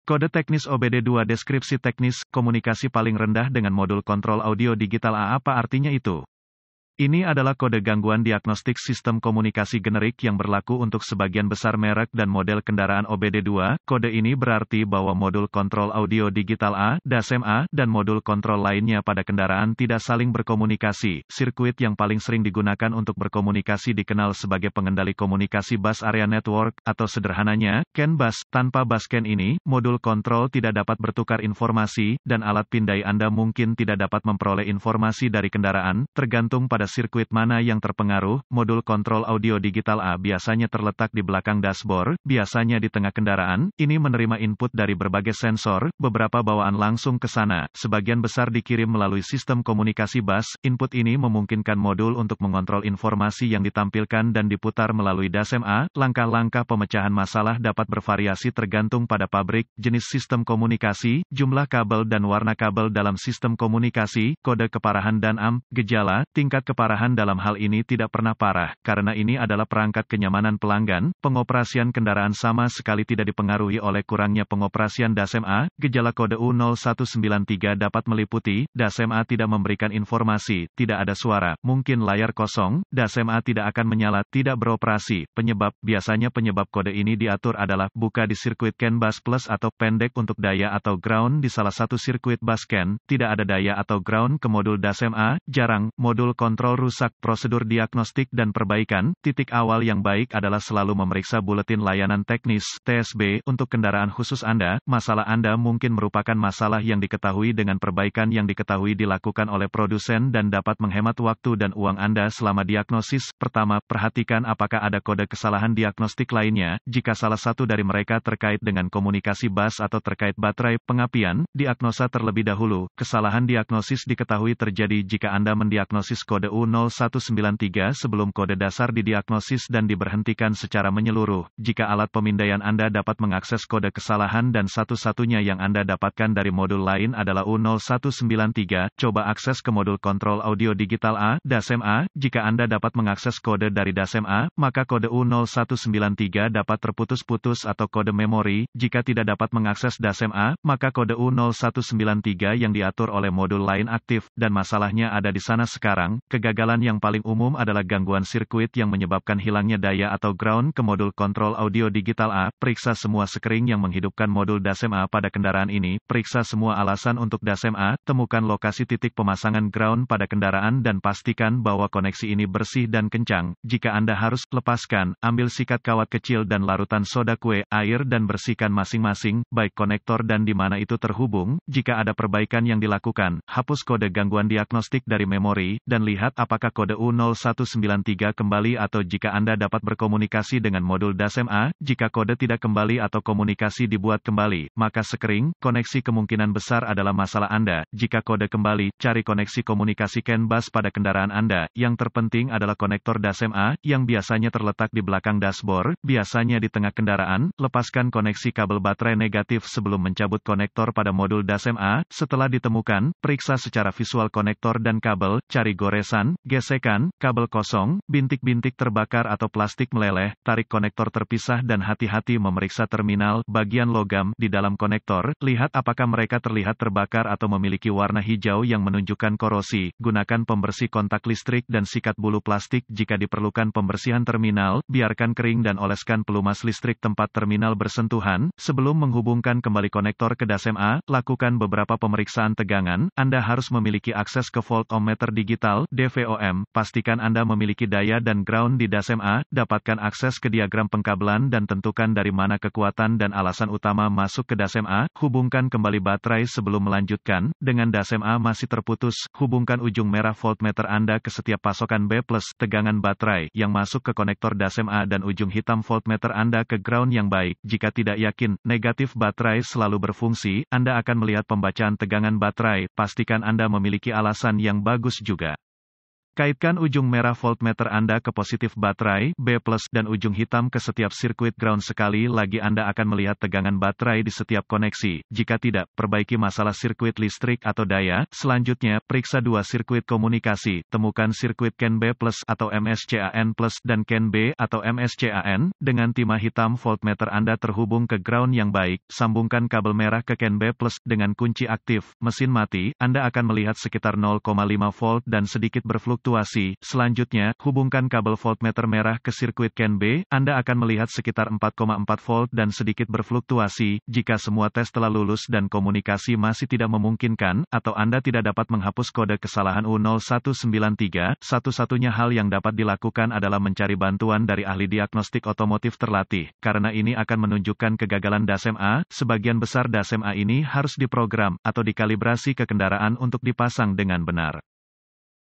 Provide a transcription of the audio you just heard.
Kode teknis OBD2 deskripsi teknis, komunikasi paling rendah dengan modul kontrol audio digital A. Apa artinya itu? Ini adalah kode gangguan diagnostik sistem komunikasi generik yang berlaku untuk sebagian besar merek dan model kendaraan OBD2. Kode ini berarti bahwa modul kontrol audio digital A, DASM-A, dan modul kontrol lainnya pada kendaraan tidak saling berkomunikasi. Sirkuit yang paling sering digunakan untuk berkomunikasi dikenal sebagai pengendali komunikasi bus area network, atau sederhananya, CAN bus. Tanpa bus CAN ini, modul kontrol tidak dapat bertukar informasi, dan alat pindai Anda mungkin tidak dapat memperoleh informasi dari kendaraan, tergantung pada sirkuit mana yang terpengaruh. Modul kontrol audio digital A biasanya terletak di belakang dashboard, biasanya di tengah kendaraan. Ini menerima input dari berbagai sensor, beberapa bawaan langsung ke sana. Sebagian besar dikirim melalui sistem komunikasi bus. Input ini memungkinkan modul untuk mengontrol informasi yang ditampilkan dan diputar melalui DASM-A. Langkah-langkah pemecahan masalah dapat bervariasi tergantung pada pabrik, jenis sistem komunikasi, jumlah kabel dan warna kabel dalam sistem komunikasi, kode keparahan dan gejala. Tingkat keparahan dalam hal ini tidak pernah parah, karena ini adalah perangkat kenyamanan pelanggan. Pengoperasian kendaraan sama sekali tidak dipengaruhi oleh kurangnya pengoperasian DASM-A. Gejala kode U0193 dapat meliputi, DASM-A tidak memberikan informasi, tidak ada suara, mungkin layar kosong, DASM-A tidak akan menyala, tidak beroperasi. Penyebab, biasanya penyebab kode ini diatur adalah, buka di sirkuit CAN bus plus atau pendek untuk daya atau ground di salah satu sirkuit bus CAN, tidak ada daya atau ground ke modul DASM-A, jarang, modul kontrol rusak. Prosedur diagnostik dan perbaikan. Titik awal yang baik adalah selalu memeriksa buletin layanan teknis (TSB) untuk kendaraan khusus Anda. Masalah Anda mungkin merupakan masalah yang diketahui dengan perbaikan yang diketahui dilakukan oleh produsen dan dapat menghemat waktu dan uang Anda selama diagnosis. Pertama, perhatikan apakah ada kode kesalahan diagnostik lainnya. Jika salah satu dari mereka terkait dengan komunikasi bus atau terkait baterai, pengapian, diagnosa terlebih dahulu. Kesalahan diagnosis diketahui terjadi jika Anda mendiagnosis kode U0193 sebelum kode dasar didiagnosis dan diberhentikan secara menyeluruh. Jika alat pemindaian Anda dapat mengakses kode kesalahan dan satu-satunya yang Anda dapatkan dari modul lain adalah U0193, coba akses ke modul kontrol audio digital A, DASM-A. Jika Anda dapat mengakses kode dari DASM-A, maka kode U0193 dapat terputus-putus atau kode memori. Jika tidak dapat mengakses DASM-A, maka kode U0193 yang diatur oleh modul lain aktif, dan masalahnya ada di sana sekarang. Kegagalan yang paling umum adalah gangguan sirkuit yang menyebabkan hilangnya daya atau ground ke modul kontrol audio digital A. Periksa semua sekring yang menghidupkan modul DASM-A pada kendaraan ini. Periksa semua alasan untuk DASM-A. Temukan lokasi titik pemasangan ground pada kendaraan dan pastikan bahwa koneksi ini bersih dan kencang. Jika Anda harus, lepaskan, ambil sikat kawat kecil dan larutan soda kue, air dan bersihkan masing-masing, baik konektor dan di mana itu terhubung. Jika ada perbaikan yang dilakukan, hapus kode gangguan diagnostik dari memori, dan lihat apakah kode U0193 kembali atau jika Anda dapat berkomunikasi dengan modul DASM-A. Jika kode tidak kembali atau komunikasi dibuat kembali, maka sekring, koneksi kemungkinan besar adalah masalah Anda. Jika kode kembali, cari koneksi komunikasi CAN bus pada kendaraan Anda. Yang terpenting adalah konektor DASM-A, yang biasanya terletak di belakang dashboard, biasanya di tengah kendaraan. Lepaskan koneksi kabel baterai negatif sebelum mencabut konektor pada modul DASM-A. Setelah ditemukan, periksa secara visual konektor dan kabel, cari goresan, gesekan, kabel kosong, bintik-bintik terbakar atau plastik meleleh, tarik konektor terpisah dan hati-hati memeriksa terminal, bagian logam, di dalam konektor, lihat apakah mereka terlihat terbakar atau memiliki warna hijau yang menunjukkan korosi. Gunakan pembersih kontak listrik dan sikat bulu plastik jika diperlukan pembersihan terminal, biarkan kering dan oleskan pelumas listrik tempat terminal bersentuhan. Sebelum menghubungkan kembali konektor ke DASM-A, lakukan beberapa pemeriksaan tegangan. Anda harus memiliki akses ke voltmeter digital, DVOM. Pastikan Anda memiliki daya dan ground di DASM-A. Dapatkan akses ke diagram pengkabelan dan tentukan dari mana kekuatan dan alasan utama masuk ke DASM-A. Hubungkan kembali baterai sebelum melanjutkan. Dengan DASM-A masih terputus, hubungkan ujung merah voltmeter Anda ke setiap pasokan B+, tegangan baterai, yang masuk ke konektor DASM-A dan ujung hitam voltmeter Anda ke ground yang baik. Jika tidak yakin, negatif baterai selalu berfungsi, Anda akan melihat pembacaan tegangan baterai. Pastikan Anda memiliki alasan yang bagus juga. Kaitkan ujung merah voltmeter Anda ke positif baterai, B+, dan ujung hitam ke setiap sirkuit ground. Sekali lagi Anda akan melihat tegangan baterai di setiap koneksi. Jika tidak, perbaiki masalah sirkuit listrik atau daya. Selanjutnya, periksa dua sirkuit komunikasi. Temukan sirkuit CAN B+ atau MSCAN+, dan CAN B atau MSCAN. Dengan timah hitam voltmeter Anda terhubung ke ground yang baik. Sambungkan kabel merah ke CAN B+ dengan kunci aktif. Mesin mati, Anda akan melihat sekitar 0,5 volt dan sedikit berfluktuasi. Selanjutnya, hubungkan kabel voltmeter merah ke sirkuit CAN B, Anda akan melihat sekitar 4,4 volt dan sedikit berfluktuasi. Jika semua tes telah lulus dan komunikasi masih tidak memungkinkan, atau Anda tidak dapat menghapus kode kesalahan U0193, satu-satunya hal yang dapat dilakukan adalah mencari bantuan dari ahli diagnostik otomotif terlatih. Karena ini akan menunjukkan kegagalan DASM-A, sebagian besar DASM-A ini harus diprogram atau dikalibrasi ke kendaraan untuk dipasang dengan benar.